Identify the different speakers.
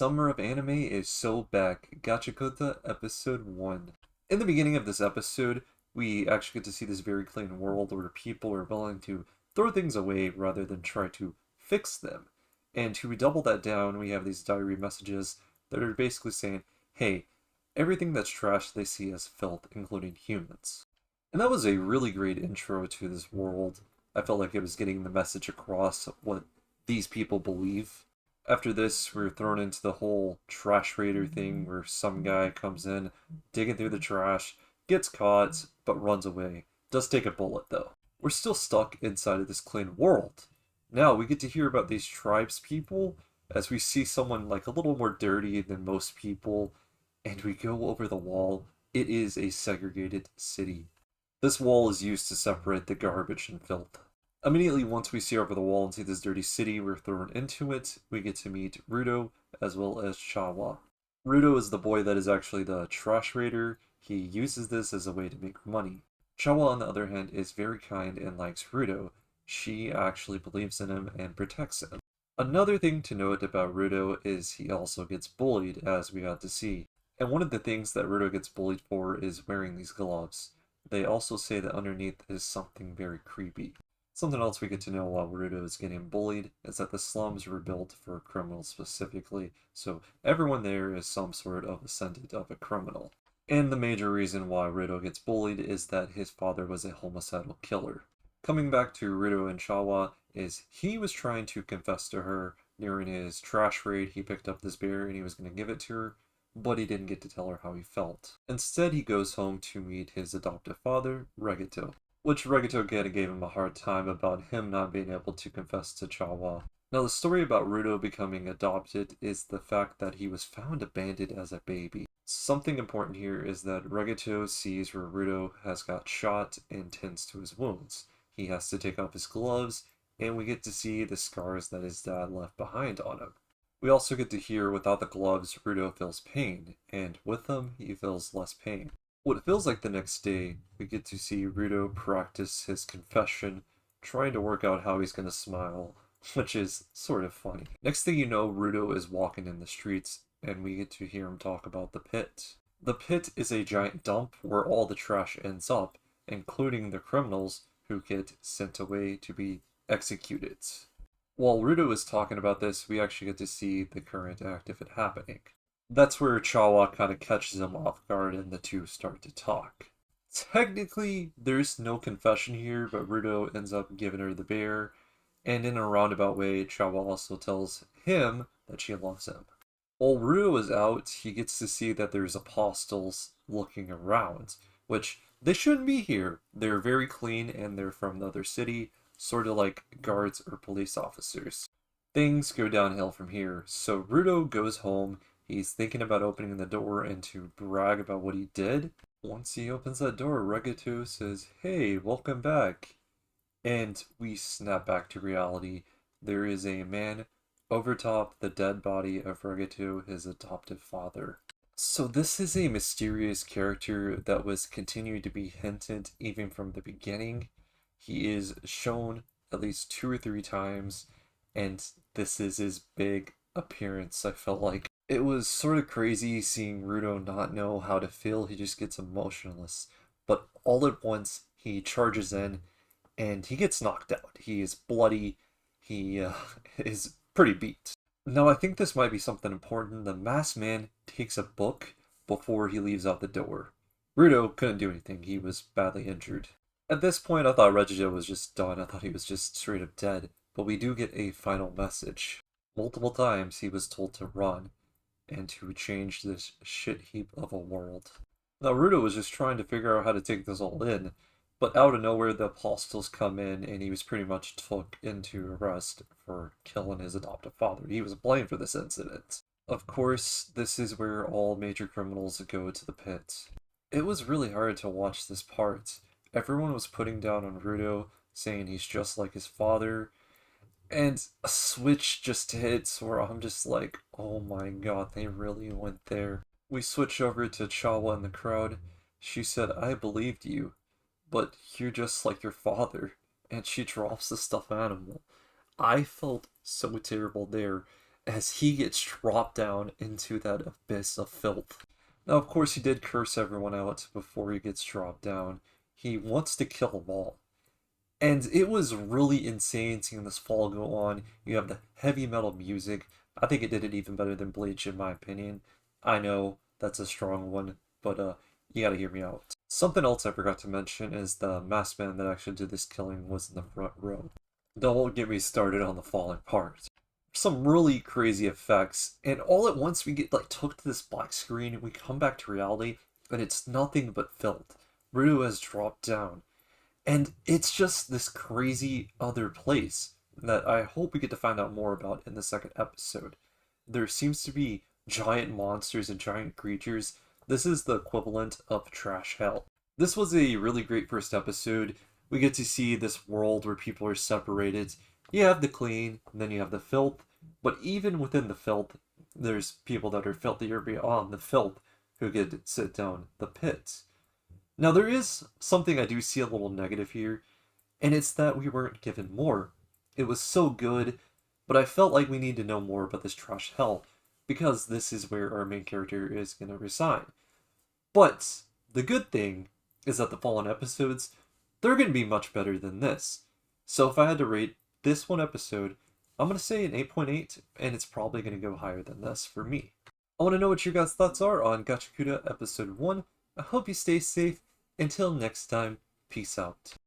Speaker 1: Summer of Anime is so back. Gachiakuta episode 1. In the beginning of this episode, we actually get to see this very clean world where people are willing to throw things away rather than try to fix them. And to double that down, we have these diary messages that are basically saying, hey, everything that's trash they see as filth, including humans. And that was a really great intro to this world. I felt like it was getting the message across what these people believe. After this, we're thrown into the whole trash raider thing where some guy comes in, digging through the trash, gets caught, but runs away. Does take a bullet though. We're still stuck inside of this clean world. Now we get to hear about these tribes people as we see someone like a little more dirty than most people, and we go over the wall. It is a segregated city. This wall is used to separate the garbage and filth. Immediately once we see over the wall and see this dirty city, we're thrown into it. We get to meet Rudo as well as Chawa. Rudo is the boy that is actually the trash raider. He uses this as a way to make money. Chawa, on the other hand, is very kind and likes Rudo. She actually believes in him and protects him. Another thing to note about Rudo is he also gets bullied, as we got to see. And one of the things that Rudo gets bullied for is wearing these gloves. They also say that underneath is something very creepy. Something else we get to know while Rudo is getting bullied is that the slums were built for criminals specifically, so everyone there is some sort of ascendant of a criminal. And the major reason why Rudo gets bullied is that his father was a homicidal killer. Coming back to Rudo and Chawa is he was trying to confess to her during his trash raid. He picked up this bear and he was going to give it to her, but he didn't get to tell her how he felt. Instead, he goes home to meet his adoptive father, Regato. Which Regato gave him a hard time about him not being able to confess to Chawa. Now the story about Rudo becoming adopted is the fact that he was found abandoned as a baby. Something important here is that Regato sees where Rudo has got shot and tends to his wounds. He has to take off his gloves, and we get to see the scars that his dad left behind on him. We also get to hear without the gloves, Rudo feels pain, and with them, he feels less pain. What it feels like the next day, we get to see Rudo practice his confession, trying to work out how he's going to smile, which is sort of funny. Next thing you know, Rudo is walking in the streets, and we get to hear him talk about the pit. The pit is a giant dump where all the trash ends up, including the criminals who get sent away to be executed. While Rudo is talking about this, we actually get to see the current act of it happening. That's where Chawa kind of catches him off guard and the two start to talk. Technically, there's no confession here, but Rudo ends up giving her the bear, and in a roundabout way, Chawa also tells him that she loves him. While Rudo is out, he gets to see that there's apostles looking around, which they shouldn't be here. They're very clean and they're from another city, sort of like guards or police officers. Things go downhill from here, so Rudo goes home. He's thinking about opening the door and to brag about what he did. Once he opens that door, Regato says, "Hey, welcome back." And we snap back to reality. There is a man over top the dead body of Regato, his adoptive father. So this is a mysterious character that was continuing to be hinted even from the beginning. He is shown at least 2 or 3 times, and this is his big appearance, I felt like. It was sort of crazy seeing Rudo not know how to feel. He just gets emotionless. But all at once, he charges in, and he gets knocked out. He is bloody. He is pretty beat. Now, I think this might be something important. The masked man takes a book before he leaves out the door. Rudo couldn't do anything. He was badly injured. At this point, I thought Regida was just done. I thought he was just straight up dead. But we do get a final message. Multiple times, he was told to run and to change this shit heap of a world. Now, Rudo was just trying to figure out how to take this all in, but out of nowhere, the apostles come in, and he was pretty much took into arrest for killing his adoptive father. He was blamed for this incident. Of course, this is where all major criminals go to the pit. It was really hard to watch this part. Everyone was putting down on Rudo, saying he's just like his father, and a switch just hits where I'm just like, oh my god, they really went there. We switch over to Chawa in the crowd. She said, "I believed you, but you're just like your father." And she drops the stuffed animal. I felt so terrible there. as he gets dropped down into that abyss of filth. Now, of course, he did curse everyone out before he gets dropped down. He wants to kill them all. And it was really insane seeing this fall go on. You have the heavy metal music. I think it did it even better than Bleach, in my opinion. I know that's a strong one, but you gotta hear me out. Something else I forgot to mention is the masked man that actually did this killing was in the front row. Don't get me started on the falling part. Some really crazy effects, and all at once we get like took to this black screen, and we come back to reality, and it's nothing but filth. Ryu has dropped down. And it's just this crazy other place that I hope we get to find out more about in the second episode. There seems to be giant monsters and giant creatures. This is the equivalent of trash hell. This was a really great first episode. We get to see this world where people are separated. You have the clean, and then you have the filth. But even within the filth, there's people that are filthier beyond the filth who get to sit down the pit. Now, there is something I do see a little negative here, and it's that we weren't given more. It was so good, but I felt like we need to know more about this trash hell, because this is where our main character is going to reside. But the good thing is that the fallen episodes, they're going to be much better than this. So if I had to rate this one episode, I'm going to say an 8.8, and it's probably going to go higher than this for me. I want to know what your guys' thoughts are on Gachiakuta episode 1. I hope you stay safe. Until next time, peace out.